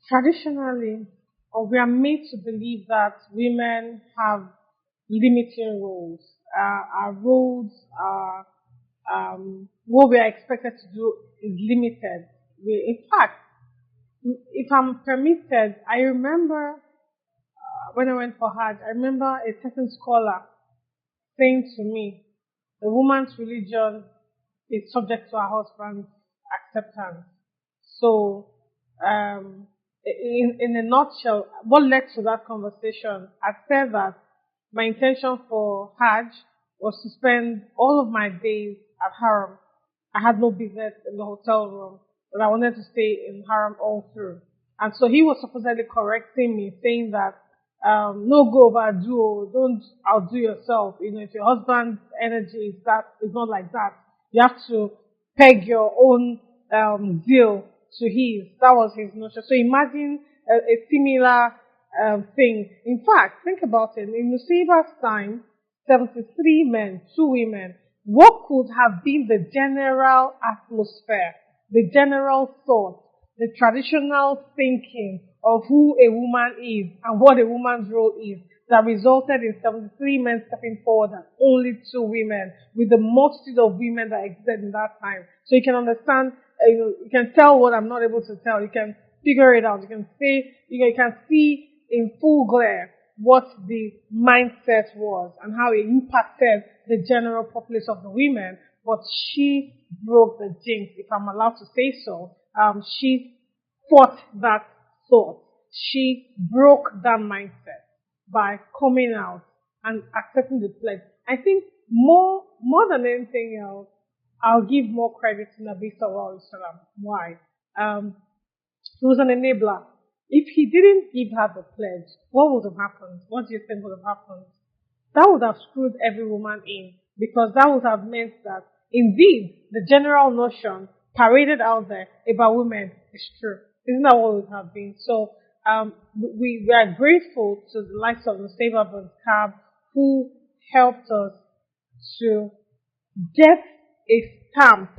Traditionally, or we are made to believe that women have limiting roles. Our roles are what we are expected to do is limited. In fact, if I'm permitted, I remember when I went for Hajj, I remember a certain scholar saying to me, a woman's religion is subject to her husband's acceptance. So, in a nutshell, what led to that conversation, I said that my intention for Hajj was to spend all of my days at Haram. I had no business in the hotel room, but I wanted to stay in Haram all through. And so he was supposedly correcting me, saying that no go overdo, don't outdo yourself. You know, if your husband's energy is not like that, you have to peg your own zeal to his. That was his notion. So imagine a similar thing. In fact, think about it. In Nusaybah's time, 73 men, 2 women. What could have been the general atmosphere, the general thought, the traditional thinking of who a woman is and what a woman's role is that resulted in 73 men stepping forward and only 2 women with the multitude of women that existed in that time. So you can understand, you can tell what I'm not able to tell. You can figure it out. You can say, you can see in full glare what the mindset was and how it impacted the general populace of the women. But she broke the jinx, if I'm allowed to say so. She fought that thought. She broke that mindset by coming out and accepting the pledge. I think more than anything else, I'll give more credit to Nabi Sallallahu Alaihi Wasallam. Why? He was an enabler. If he didn't give her the pledge, what would have happened? What do you think would have happened? That would have screwed every woman in, because that would have meant that indeed the general notion paraded out there about women is true. Isn't that what it would have been? So we are grateful to the likes of Nusaybah Bint who helped us to get a stamp,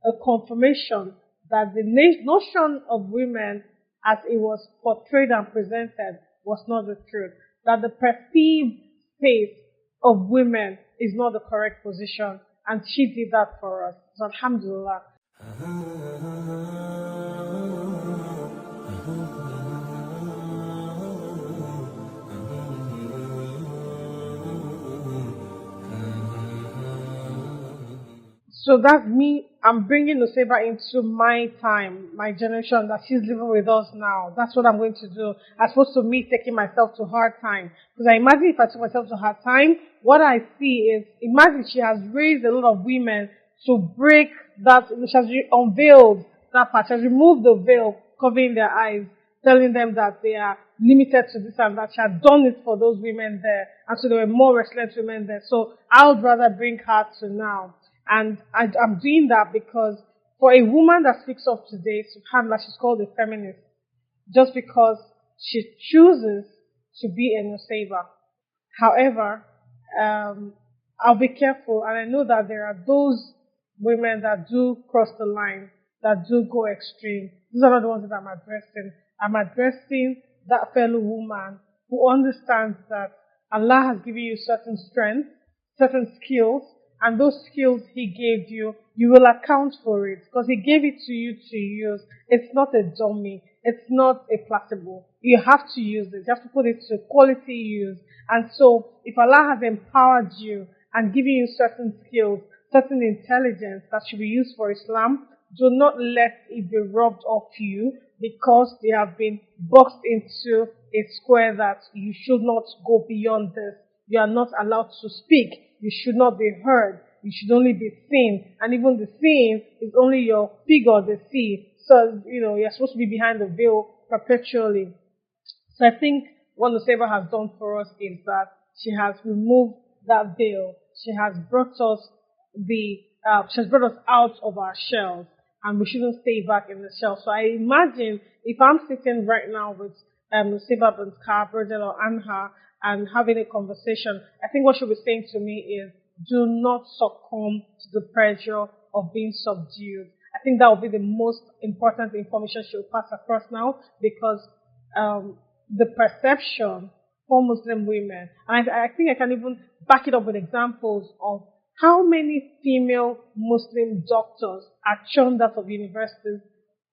a confirmation that the notion of women as it was portrayed and presented was not the truth. That the perceived space of women is not the correct position. And she did that for us. So alhamdulillah. So that's me. I'm bringing Nusaybah into my time, my generation that she's living with us now. That's what I'm going to do. As opposed to me taking myself to hard time. Because I imagine if I took myself to hard time, what I see is, imagine she has raised a lot of women to break that, she has unveiled that part. She has removed the veil covering their eyes, telling them that they are limited to this and that. She had done it for those women there. And so there were more resilient women there. So I would rather bring her to now. And I'm doing that because for a woman that speaks up today, subhanAllah, she's called a feminist just because she chooses to be a Nusaybah. However, I'll be careful, and I know that there are those women that do cross the line, that do go extreme. These are not the ones that I'm addressing. I'm addressing that fellow woman who understands that Allah has given you certain strength, certain skills, and those skills He gave you, you will account for it because He gave it to you to use. It's not a dummy. It's not a placebo. You have to use it. You have to put it to quality use. And so, if Allah has empowered you and given you certain skills, certain intelligence that should be used for Islam, do not let it be robbed off you because they have been boxed into a square that you should not go beyond this. You are not allowed to speak. You should not be heard. You should only be seen. And even the seen is only your figure they see. So, you're supposed to be behind the veil perpetually. So I think what Nusaybah has done for us is that she has removed that veil. She has brought us out of our shells. And we shouldn't stay back in the shell. So I imagine if I'm sitting right now with Nusaybah Bint or Anha, and having a conversation, I think what she'll be saying to me is, do not succumb to the pressure of being subdued. I think that will be the most important information she'll pass across now because the perception for Muslim women, and I think I can even back it up with examples of how many female Muslim doctors are churned out of universities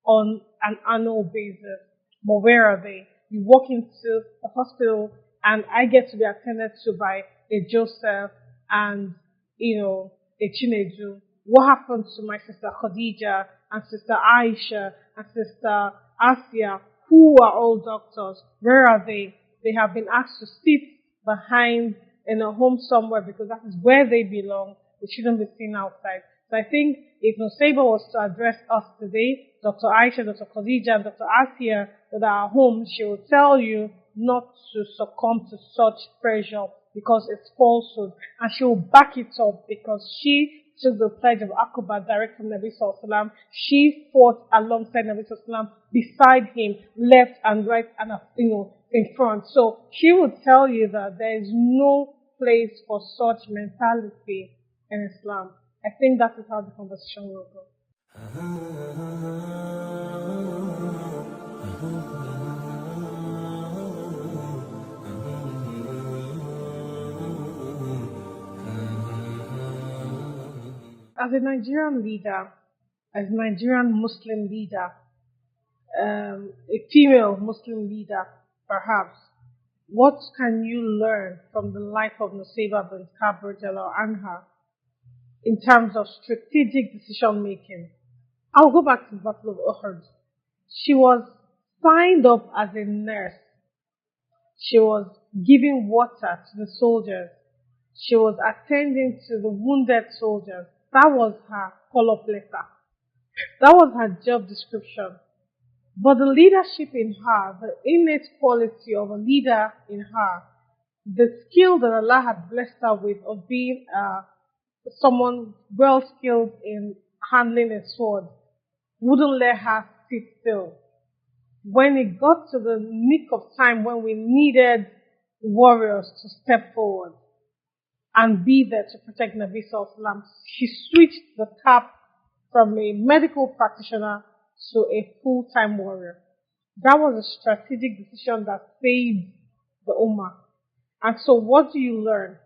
on an annual basis. But where are they? You walk into a hospital and I get to be attended to by a Joseph and, a Chinedu. What happened to my sister Khadija and sister Aisha and sister Asia, who are all doctors? Where are they? They have been asked to sit behind in a home somewhere because that is where they belong. They shouldn't be seen outside. So I think if Nusaybah was to address us today, Dr. Aisha, Dr. Khadija, and Dr. Asia that are at home, she will tell you not to succumb to such pressure because it's falsehood. And she will back it up because she took the pledge of Aqaba direct from Nabi Sallallahu Alaihi Wasallam. She fought alongside Nabi Sallallahu Alaihi Wasallam, beside him, left and right, and in front. So she would tell you that there is no place for such mentality in Islam. I think that is how the conversation will go. As a Nigerian leader, as a Nigerian Muslim leader, a female Muslim leader, perhaps, what can you learn from the life of Nusaybah bint Ka'b anha in terms of strategic decision making? I'll go back to the Battle of Uhud. She was signed up as a nurse. She was giving water to the soldiers. She was attending to the wounded soldiers. That was her call-up letter. That was her job description. But the leadership in her, the innate quality of a leader in her, the skill that Allah had blessed her with of being someone well skilled in handling a sword, wouldn't let her sit still. When it got to the nick of time when we needed warriors to step forward and be there to protect Nabi Sallallahu Alaihi Wasallam, she switched the tap from a medical practitioner to a full-time warrior. That was a strategic decision that saved the Ummah. And so what do you learn?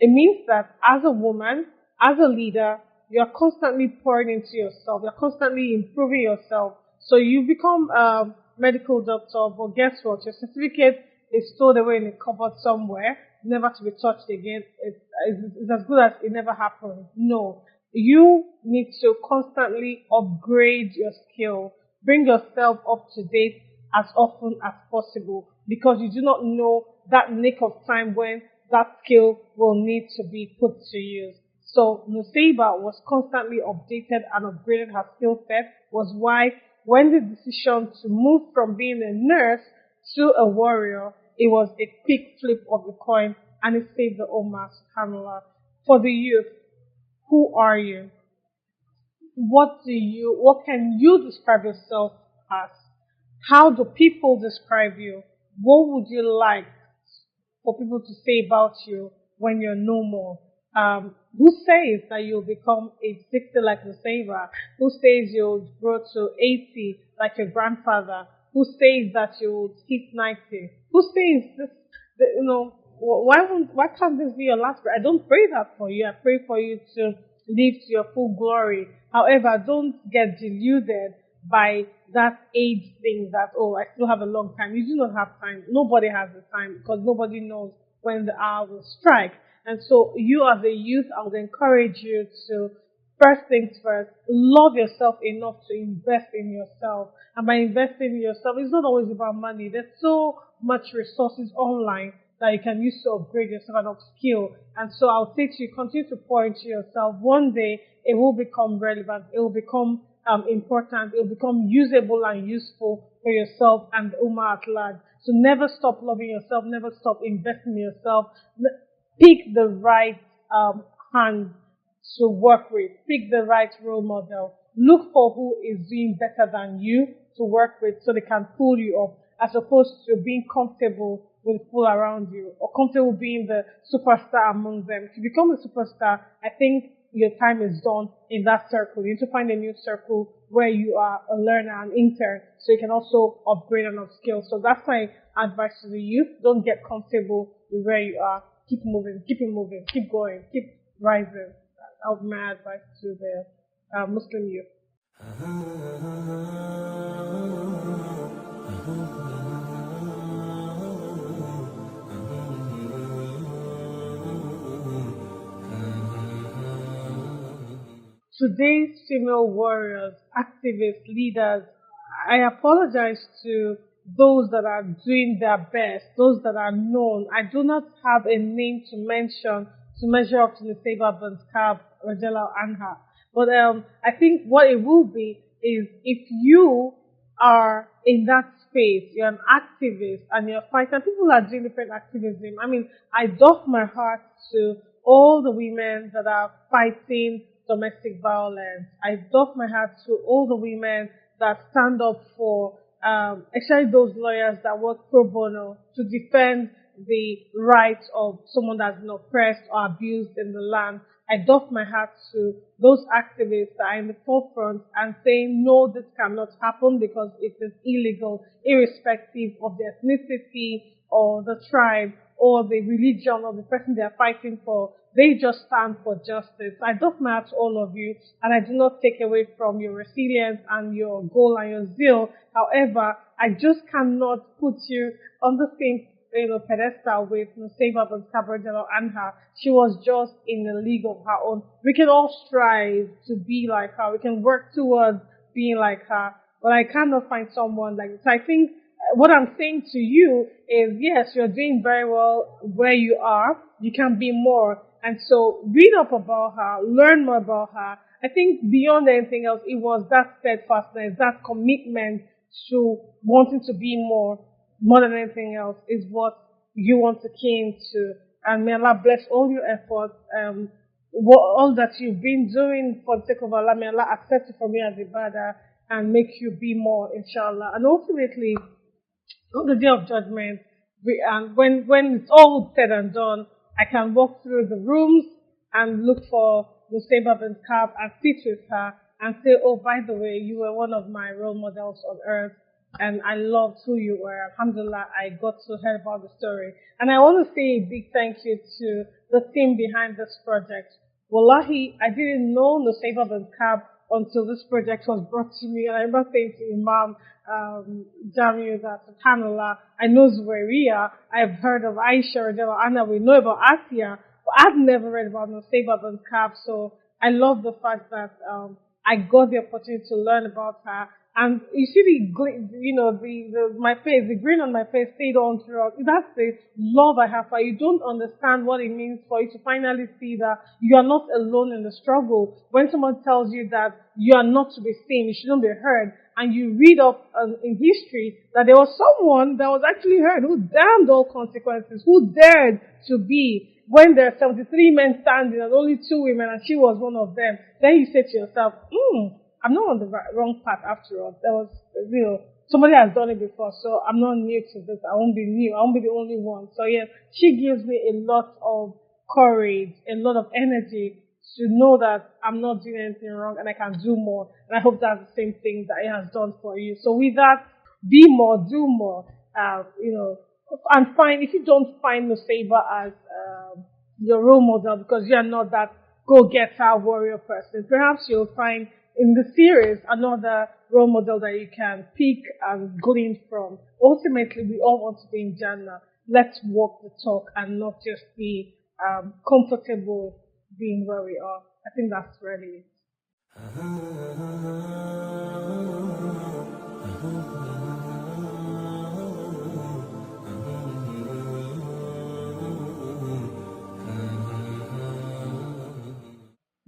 It means that as a woman, as a leader, you're constantly pouring into yourself. You're constantly improving yourself. So you become a medical doctor, but guess what? Your certificate is stored away in a cupboard somewhere, never to be touched again. It's as good as it never happened. No. You need to constantly upgrade your skill. Bring yourself up to date as often as possible because you do not know that nick of time when that skill will need to be put to use. So Nusaybah was constantly updated and upgraded her skill set, was why when the decision to move from being a nurse to a warrior, it was a quick flip of the coin and it saved the Ummah, subhanAllah. For the youth, who are you? What can you describe yourself as? How do people describe you? What would you like for people to say about you when you're no more? Who says that you'll become age 60 like Nusaybah? Who says you'll grow to 80 like your grandfather? Who says that you'll hit 90? Who says this, why can't this be your last prayer? I don't pray that for you. I pray for you to live to your full glory. However, don't get deluded by that age thing that, I still have a long time. You do not have time. Nobody has the time because nobody knows when the hour will strike. And so you as a youth, I would encourage you to, first things first, love yourself enough to invest in yourself. And by investing in yourself, it's not always about money. There's so much resources online that you can use to upgrade yourself and upskill. And so I'll say to you, continue to pour into yourself. One day, it will become relevant. It will become important. It will become usable and useful for yourself and the Ummah at large. So never stop loving yourself. Never stop investing in yourself. Pick the right hand to work with. Pick the right role model. Look for who is doing better than you to work with so they can pull you up, as opposed to being comfortable with people around you or comfortable being the superstar among them. To become a superstar, I think your time is done in that circle. You need to find a new circle where you are a learner, an intern, so you can also upgrade and upskill. So that's my advice to the youth. Don't get comfortable with where you are. Keep moving, keep it moving, keep going, keep rising. That would be my advice to the Muslim youth. Today's female warriors, activists, leaders, I apologize to those that are doing their best, those that are known. I do not have a name to mention to measure up to Nusaybah Bint Rajala Anha. But I think what it will be is if you are in that space, you're an activist and you're fighting, people are doing different activism. I mean, I doff my heart to all the women that are fighting domestic violence. I doff my hat to all the women that stand up for, especially those lawyers that work pro bono to defend the rights of someone that's been oppressed or abused in the land. I doff my hat to those activists that are in the forefront and saying, no, this cannot happen because it is illegal, irrespective of the ethnicity or the tribe or the religion of the person they are fighting for. They just stand for justice. I doff my hat to all of you, and I do not take away from your resilience and your goal and your zeal. However, I just cannot put you on the same pedestal with Nusaybah Bint Anha. She was just in a league of her own. We can all strive to be like her. We can work towards being like her. But I cannot find someone like this. I think what I'm saying to you is, yes, you're doing very well where you are. You can be more. And so read up about her, learn more about her. I think beyond anything else, it was that steadfastness, that commitment to wanting to be more than anything else, is what you want to key into. And may Allah bless all your efforts, all that you've been doing for the sake of Allah. May Allah accept it from you as ibadah and make you be more, inshallah. And ultimately, on the day of judgment, and when it's all said and done, I can walk through the rooms and look for Nusaybah Bint Kab and sit with her and say, oh, by the way, you were one of my role models on earth, and I loved who you were. Alhamdulillah, I got to hear about the story. And I want to say a big thank you to the team behind this project. Wallahi, I didn't know Nusaybah Bint Kab until this project was brought to me. And I remember saying to Imam Jamil that, SubhanAllah, I know Zuwairiya, I've heard of Aisha, Anna, we know about Asiya, but I've never read about Nusaybah Bint Kab. So I love the fact that I got the opportunity to learn about her. And you see my face, the grin on my face stayed on throughout. That's the love I have for you. You don't understand what it means for you to finally see that you are not alone in the struggle. When someone tells you that you are not to be seen, you shouldn't be heard, and you read up in history that there was someone that was actually heard, who damned all consequences, who dared to be, when there are 73 men standing and only 2 women, and she was one of them, then you say to yourself, I'm not on the wrong path after all. There was, somebody has done it before, so I'm not new to this. I won't be new. I won't be the only one. So yes, she gives me a lot of courage, a lot of energy to know that I'm not doing anything wrong and I can do more. And I hope that's the same thing that it has done for you. So with that, be more, do more, and if you don't find Nusaybah as your role model because you are not that go-getter warrior person, perhaps you'll find in the series another role model that you can pick and glean from. Ultimately, we all want to be in Jannah. Let's walk the talk and not just be comfortable being where we are. I think that's really it.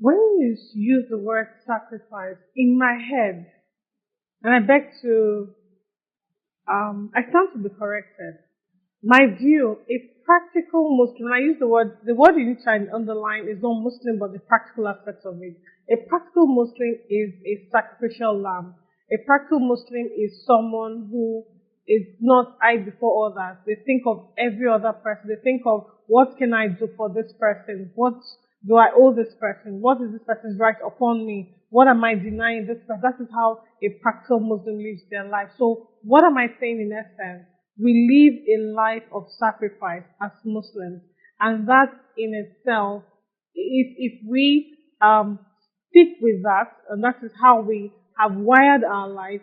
When you use the word sacrifice, in my head, and I beg to, I stand to be corrected. My view, a practical Muslim, I use the word you need to underline is not Muslim, but the practical aspect of it. A practical Muslim is a sacrificial lamb. A practical Muslim is someone who is not I before others. They think of every other person. They think of what can I do for this person? What do I owe this person? What is this person's right upon me? What am I denying this person? That is how a practical Muslim lives their life. So what am I saying in essence? We live a life of sacrifice as Muslims. And that in itself, if we stick with that, and that is how we have wired our life,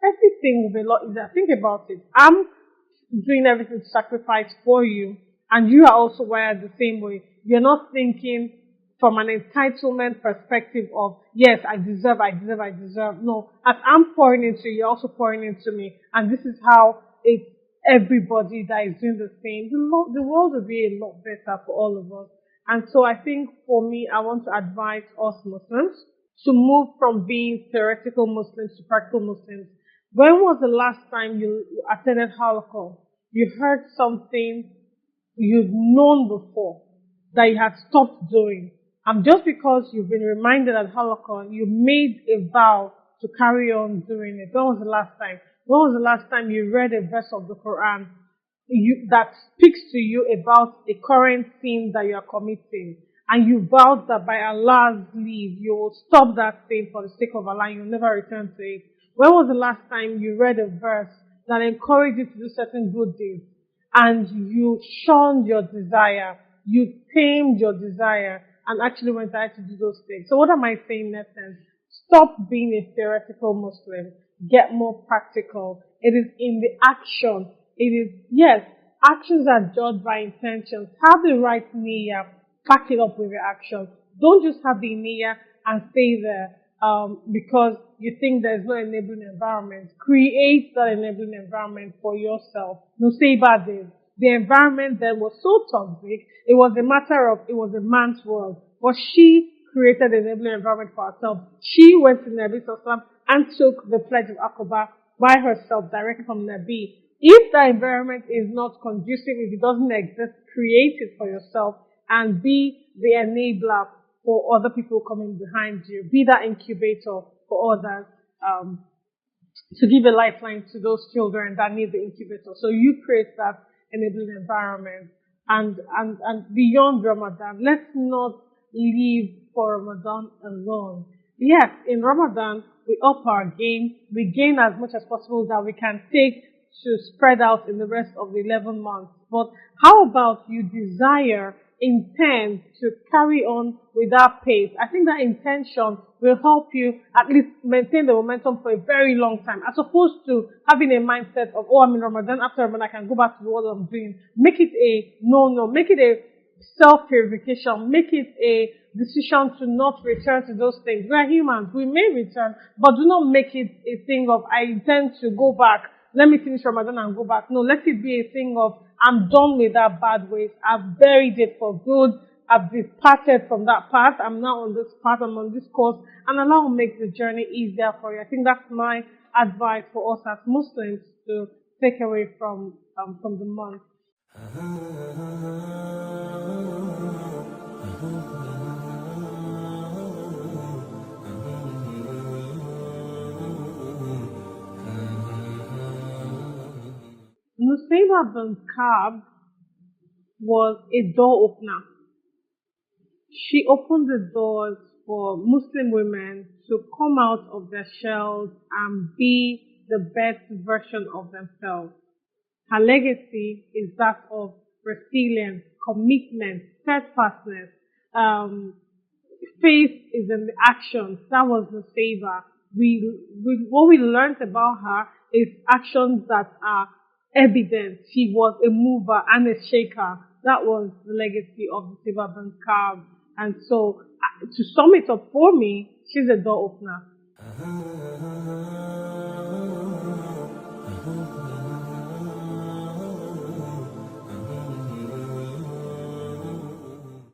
everything will be a lot easier. Think about it. I'm doing everything to sacrifice for you, and you are also wired the same way. You're not thinking from an entitlement perspective of, yes, I deserve, I deserve, I deserve. No, as I'm pouring into you, you're also pouring into me. And this is how it's everybody that is doing the same. The world will be a lot better for all of us. And so I think for me, I want to advise us Muslims to move from being theoretical Muslims to practical Muslims. When was the last time you attended halaqah? You heard something you've known before that you had stopped doing. And just because you've been reminded at halaqah, you made a vow to carry on doing it. When was the last time? When was the last time you read a verse of the Quran that speaks to you about a current sin that you are committing? And you vowed that by Allah's leave, you will stop that sin for the sake of Allah and you'll never return to it. When was the last time you read a verse that encouraged you to do certain good deeds and you shunned your desire, you tamed your desire and actually went ahead to do those things? So what am I saying in essence? Stop being a theoretical Muslim. Get more practical. It is in the action. It is, yes, actions are judged by intentions. Have the right niyyah. Back it up with your actions. Don't just have the niyyah and stay there because you think there's no enabling environment. Create that enabling environment for yourself. Nusaybah did. The environment then was so toxic, it was a man's world. But she created an enabling environment for herself. She went to Nabi Sallallahu and took the pledge of Aqaba by herself directly from Nabi. If the environment is not conducive, if it doesn't exist, create it for yourself and be the enabler for other people coming behind you. Be that incubator for others, to give a lifeline to those children that need the incubator. So you create that enabling environment. And beyond Ramadan, let's not live for Ramadan alone. Yes, in Ramadan, we up our game. We gain as much as possible that we can take to spread out in the rest of the 11 months. But how about you desire, intend to carry on with that pace? I think that intention will help you at least maintain the momentum for a very long time, as opposed to having a mindset of, oh, I'm in Ramadan, after Ramadan I can go back to what I'm doing. Make it a no, make it a self-purification, make it a decision to not return to those things. We are humans, we may return, but do not make it a thing of, I intend to go back, let me finish Ramadan and go back. No, let it be a thing of, I'm done with that bad ways. I've buried it for good. I've departed from that path. I'm now on this path. I'm on this course. And Allah will make the journey easier for you. I think that's my advice for us as Muslims to take away from the month. Nusaybah Bint was a door opener. She opened the doors for Muslim women to come out of their shells and be the best version of themselves. Her legacy is that of resilience, commitment, steadfastness. Faith is in the actions. That was Nusaybah. What we learned about her is actions that are evident. She was a mover and a shaker. That was the legacy of Nusaybah Bint Ka'b. And so, to sum it up for me, she's a door opener.